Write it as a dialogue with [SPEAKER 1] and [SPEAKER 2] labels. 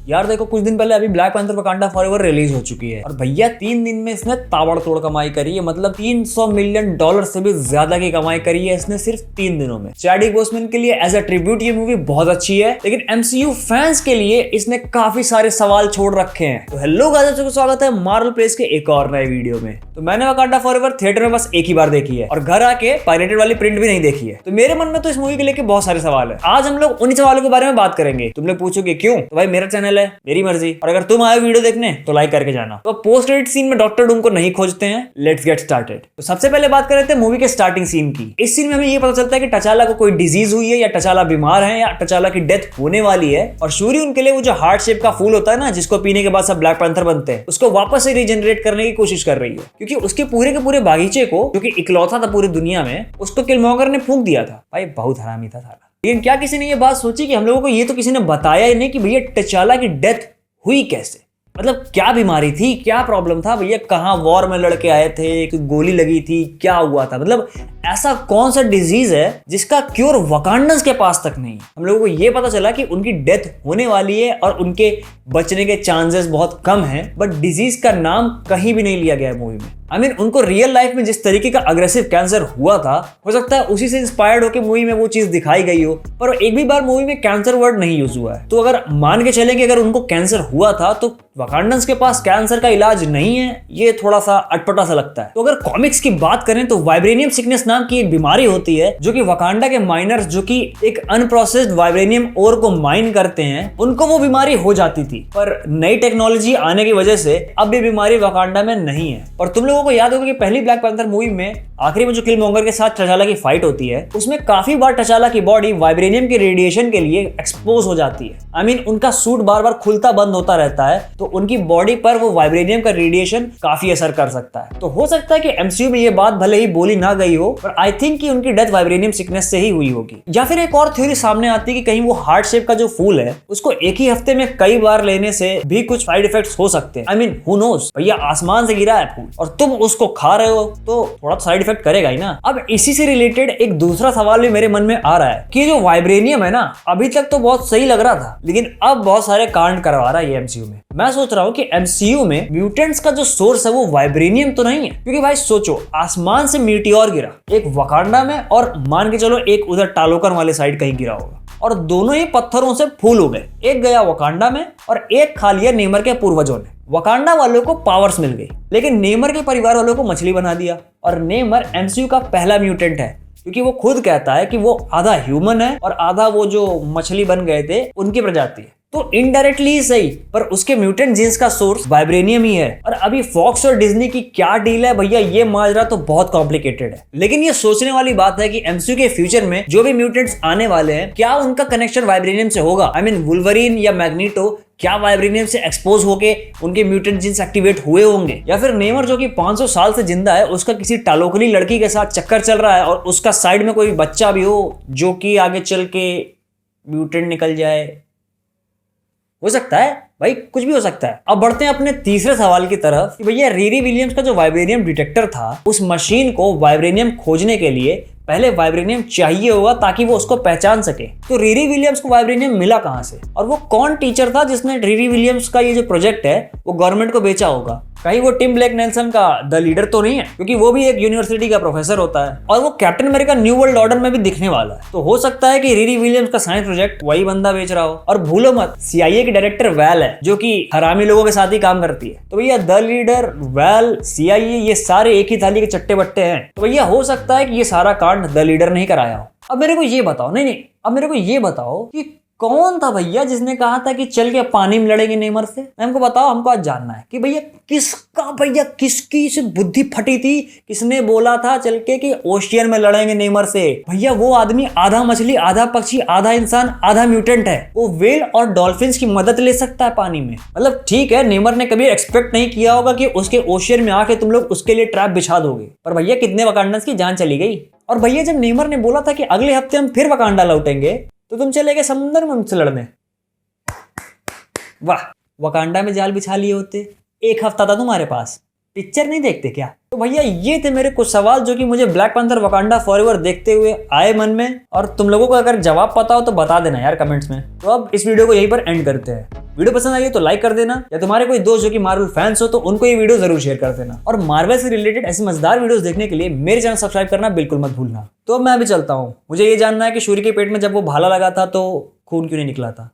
[SPEAKER 1] यार देखो कुछ दिन पहले अभी black panther Wakanda forever release हो चुकी है और भैया 3 दिन में इसने ताबड़तोड़ कमाई करी है। मतलब $300 मिलियन से भी ज्यादा की कमाई करी है इसने सिर्फ 3 दिनों में। चैडविक बोसमैन के लिए एज अ ट्रिब्यूट ये मूवी बहुत अच्छी है, लेकिन एमसीयू फैंस के लिए इसने काफी सारे सवाल छोड़ रखे हैं। तो हेलो गाइस, स्वागत है मार्वल प्लेस के एक और नए वीडियो में। तो मैंने वकांडा फॉरएवर थिएटर में बस एक ही बार देखी है और घर आके पायरेटेड वाली प्रिंट भी नहीं देखी है। तो मेरे मन में तो इस मूवी के लेके बहुत सारे सवाल है। आज हम लोग उन्हीं सवालों के बारे में बात करेंगे। तुम लोग पूछोगे क्यों? तो भाई मेरा चैनल है, मेरी मर्जी, और अगर तुम आए वीडियो देखने तो लाइक करके जाना। तो पोस्ट क्रेडिट सीन में डॉक्टर डूम को नहीं खोजते हैं, लेट्स गेट स्टार्टेड। तो सबसे पहले बात कर रहे थे मूवी के स्टार्टिंग सीन की। इस सीन में हमें ये पता चलता है कि टचाला को कोई डिजीज हुई है या टचाला बीमार है या टचाला की डेथ होने वाली है और शूरी उनके लिए वो जो हार्ट शेप का फूल होता है ना, जिसको पीने के बाद सब ब्लैक पैंथर बनते हैं, उसको वापस से रीजनरेट करने की कोशिश कर रही है। क्योंकि उसके पूरे के पूरे बागीचे को, जो कि इकलौता था पूरी दुनिया में, उसको किलमॉन्गर ने फूंक दिया था। भाई बहुत हरामी था साला। लेकिन क्या किसी ने ये बात सोची कि हम लोगों को ये तो किसी ने बताया ही नहीं कि भैया टचाला की डेथ हुई कैसे? मतलब क्या बीमारी थी, क्या प्रॉब्लम था भैया? कहाँ वॉर में लड़के आए थे, गोली लगी थी, क्या हुआ था? मतलब ऐसा कौन सा डिजीज है जिसका क्योर वकांडन्स के पास तक नहीं? हम लोगों को ये पता चला कि उनकी डेथ होने वाली है और उनके बचने के चांसेस बहुत कम हैं, बट डिजीज का नाम कहीं भी नहीं लिया गया है मूवी में। आई मीन उनको रियल लाइफ में जिस तरीके का अग्रेसिव कैंसर हुआ था, हो सकता है उसी से इंस्पायर्ड होकर मूवी में वो चीज दिखाई गई हो, पर एक भी बार मूवी में कैंसर वर्ड नहीं यूज हुआ है। तो अगर मान के चलें कि अगर उनको कैंसर हुआ था तो वकांडन्स के पास कैंसर का इलाज नहीं है, ये थोड़ा सा अटपटा सा लगता है। तो अगर कॉमिक्स की बात करें तो वाइब्रेनियम सिकनेस नाम की एक बीमारी होती है, जो कि वकांडा के माइनर्स, जो कि एक अनप्रोसेस्ड वाइब्रेनियम ओर को माइन करते हैं, उनको वो बीमारी हो जाती थी। पर नई टेक्नोलॉजी आने की वजह से अब ये बीमारी वकांडा में नहीं है। और तुम लोगों को याद होगा कि पहली ब्लैक पैंथर मूवी में आखिरी में जो किलमॉन्गर के साथ टचाला की फाइट होती है, उसमें काफी बार टचाला की बॉडी वाइब्रेनियम के रेडिएशन के लिए एक्सपोज हो जाती है। आई मीन उनका सूट बार बार खुलता बंद होता रहता है, तो उनकी बॉडी पर वो वाइब्रेनियम का रेडिएशन काफी असर कर सकता है। तो हो सकता है कि एमसीयू में ये बात भले ही बोली ना गई हो, पर आई थिंक कि उनकी डेथ वाइब्रेनियम सिकनेस से ही हुई होगी। या फिर एक और थ्योरी सामने आती है कि कहीं वो हार्ट शेप का जो फूल है, उसको एक ही हफ्ते में कई बार लेने से भी कुछ साइड इफेक्ट्स हो सकते हैं। आई मीन हु नोस, भैया आसमान से गिरा है फूल और तुम उसको खा रहे हो तो थोड़ा साइड इफेक्ट करेगा ही ना। अब इसी से रिलेटेड एक दूसरा सवाल भी मेरे मन में आ रहा है कि जो वाइब्रेनियम है ना, अभी तक तो बहुत सही लग रहा था, लेकिन अब बहुत सारे कांड करवा रहा है ये एमसीयू में। मैं सोच रहा हूँ कि एमसीयू में म्यूटेंट्स का जो सोर्स है वो वाइब्रेनियम तो नहीं है, क्योंकि भाई सोचो, आसमान से मीटियोर गिरा, एक वकांडा में और मान के चलो एक उधर टालोकन वाले साइड कहीं गिरा होगा, और दोनों ही पत्थरों से फूल हो गए। एक गया वकांडा में और एक खा लिया नेमर के पूर्वजों ने। वकांडा वालों को पावर्स मिल गई, लेकिन नेमर के परिवार वालों को मछली बना दिया। और नेमर एमसीयू का पहला म्यूटेंट है, क्योंकि वो खुद कहता है कि वो आधा ह्यूमन है और आधा वो जो मछली बन गए थे उनकी प्रजाति है। तो इनडायरेक्टली ही सही, पर उसके म्यूटेंट जीन्स का सोर्स वाइब्रेनियम ही है। और अभी फॉक्स और डिज्नी की क्या डील है भैया, ये माजरा तो बहुत कॉम्प्लिकेटेड है। लेकिन ये सोचने वाली बात है कि एमसीयू के फ्यूचर में जो भी म्यूटेंट्स आने वाले हैं, क्या उनका कनेक्शन वाइब्रेनियम से होगा? आई मीन वुल्वरीन या मैग्नीटो क्या वाइब्रेनियम से एक्सपोज होके उनके म्यूटेंट जीन्स एक्टिवेट हुए होंगे? या फिर नेमर जो कि 500 साल से जिंदा है, उसका किसी टालोकली लड़की के साथ चक्कर चल रहा है और उसका साइड में कोई बच्चा भी हो जो कि आगे चल के म्यूटेंट निकल जाए? हो सकता है भाई, कुछ भी हो सकता है। अब बढ़ते हैं अपने तीसरे सवाल की तरफ कि भैया रिरी विलियम्स का जो वाइब्रेनियम डिटेक्टर था, उस मशीन को वाइब्रेनियम खोजने के लिए पहले वाइब्रेनियम चाहिए होगा ताकि वो उसको पहचान सके। तो रिरी विलियम्स को वाइब्रेनियम मिला कहां से? और वो कौन टीचर था जिसने रिरी विलियम्स का ये जो प्रोजेक्ट है वो गवर्नमेंट को बेचा होगा? कहीं वो टिम ब्लैक नेल्सन का द लीडर तो नहीं है, क्योंकि वो भी एक यूनिवर्सिटी का प्रोफेसर होता है और वो captain America new world order में भी दिखने वाला है। तो हो सकता है कि रिरी विलियम्स का साइंस प्रोजेक्ट वही बंदा बेच रहा हो। और भूलो मत, सीआईए की डायरेक्टर वैल है, जो कि हरामी लोगों के साथ ही काम करती है। तो भैया द लीडर, वैल, सीआईए, ये सारे एक ही थाली के चट्टे बट्टे हैं। तो भैया हो सकता है कि ये सारा कांड द लीडर नहीं कराया हो। अब मेरे को ये बताओ, नहीं, अब मेरे को ये बताओ कि कौन था भैया जिसने कहा था कि चल के पानी में लड़ेंगे नेमर से? हमको बताओ, हमको आज जानना है कि भैया किसकी से बुद्धि फटी थी, किसने बोला था चल के कि ओशियन में लड़ेंगे नेमर से? भैया वो आदमी आधा मछली, आधा पक्षी, आधा इंसान, आधा म्यूटेंट है। वो व्हेल और डॉल्फिन्स की मदद ले सकता है पानी में। मतलब ठीक है, नेमर ने कभी एक्सपेक्ट नहीं किया होगा कि उसके ओशियन में आके तुम लोग उसके लिए ट्रैप बिछा दोगे, पर भैया कितने वकांडन्स की जान चली गई। और भैया जब नेमर ने बोला था कि अगले हफ्ते हम फिर वकांडा लौटेंगे, तो तुम चले गए समुद्र में मुझसे लड़ने। वाह, वकांडा में जाल बिछा लिए होते, एक हफ्ता था तुम्हारे पास। पिक्चर नहीं देखते क्या? तो भैया ये थे मेरे कुछ सवाल जो कि मुझे ब्लैक पैंथर वकांडा फॉरएवर देखते हुए आए मन में, और तुम लोगों को अगर जवाब पता हो तो बता देना यार कमेंट्स में। तो अब इस वीडियो को यहीं पर एंड करते हैं। वीडियो पसंद आई है तो लाइक कर देना, या तुम्हारे कोई दोस्त जो कि मार्वल फैंस हो तो उनको ये वीडियो जरूर शेयर कर देना। और मार्वल से रिलेटेड ऐसी मजेदार वीडियोस देखने के लिए मेरे चैनल सब्सक्राइब करना बिल्कुल मत भूलना। तो अब मैं अभी चलता हूँ, मुझे ये जानना है कि शूरी के पेट में जब वो भाला लगा था तो खून क्यों नहीं निकला था।